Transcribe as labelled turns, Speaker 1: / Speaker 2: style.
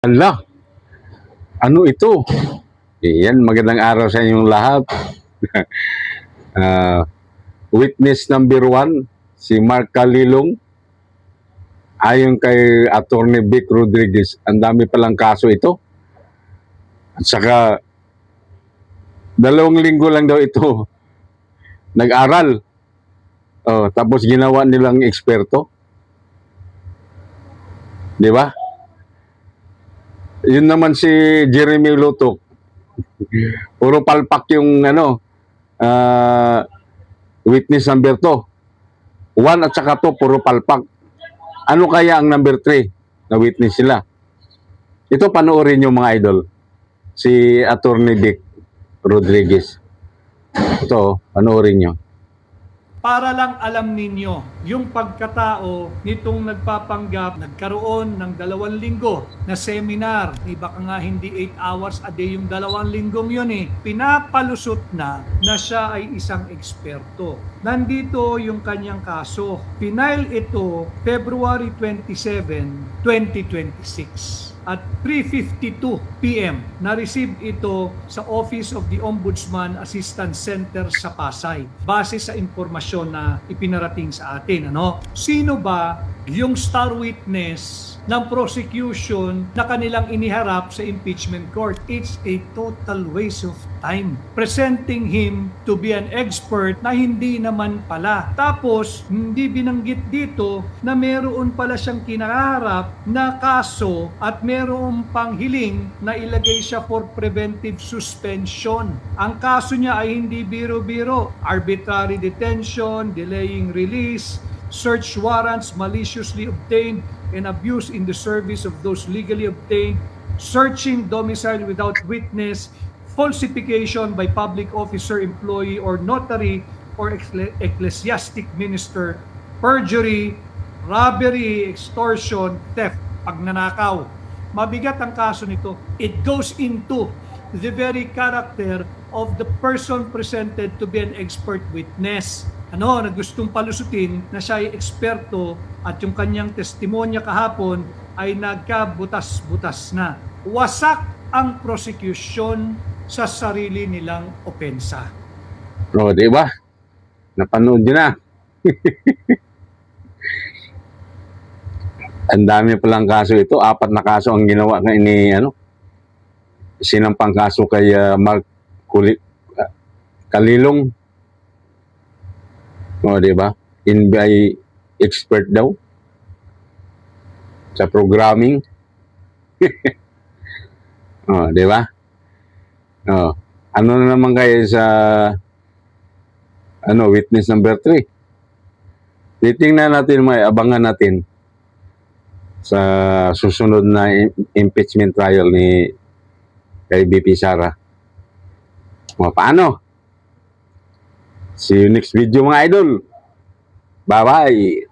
Speaker 1: Hala, ano ito? Yan, magandang araw sa inyong lahat. Ah, witness number 1, si Mark Calilong. Ayon kay Attorney Vic Rodriguez, ang dami palang kaso ito. At saka, 2 linggo lang daw ito nag-aral. Tapos ginawa nilang eksperto. Di ba? Yun naman si Jeremy Lutok. Puro palpak yung witness number 2. 1 at saka 2, puro palpak. Ano kaya ang number 3 na witness sila? Ito, panoorin nyo mga idol. Si Attorney Vic Rodriguez. Ito, panoorin nyo.
Speaker 2: Para lang alam ninyo, yung pagkatao nitong nagpapanggap, nagkaroon ng 2 linggo na seminar, baka nga hindi 8 hours a day yung 2 linggong yun pinapalusot na siya ay isang eksperto. Nandito yung kanyang kaso. Final ito February 27, 2026. At 3:52 PM, na-receive ito sa Office of the Ombudsman Assistance Center sa Pasay. Base sa impormasyon na ipinarating sa atin. Sino ba yung star witness ng prosecution na kanilang iniharap sa impeachment court? It's a total waste of time. Presenting him to be an expert na hindi naman pala. Tapos, hindi binanggit dito na meron pala siyang kinaharap na kaso at meron pang hiling na ilagay siya for preventive suspension. Ang kaso niya ay hindi biro-biro. Arbitrary detention, delaying release, search warrants maliciously obtained and abuse in the service of those legally obtained, searching domicile without witness, falsification by public officer, employee, or notary or ecclesiastic minister, perjury, robbery, extortion, theft, pagnanakaw. Mabigat ang kaso nito. It goes into the very character of the person presented to be an expert witness. Na gustong palusutin na siya ay eksperto at yung kanyang testimonya kahapon ay nagkabutas-butas na. Wasak ang prosecution sa sarili nilang opensa.
Speaker 1: Di ba? Napanood nyo na. Ang dami palang kaso ito. 4 na kaso ang ginawa ni sinampang kaso kay Mark Calilong. Di ba? NBI expert daw sa programming. Di ba? Ano na naman kayo sa witness number 3? Titingnan natin, abangan natin sa susunod na impeachment trial ni kay BP Sara. Paano? See you next video mga idol. Bye-bye.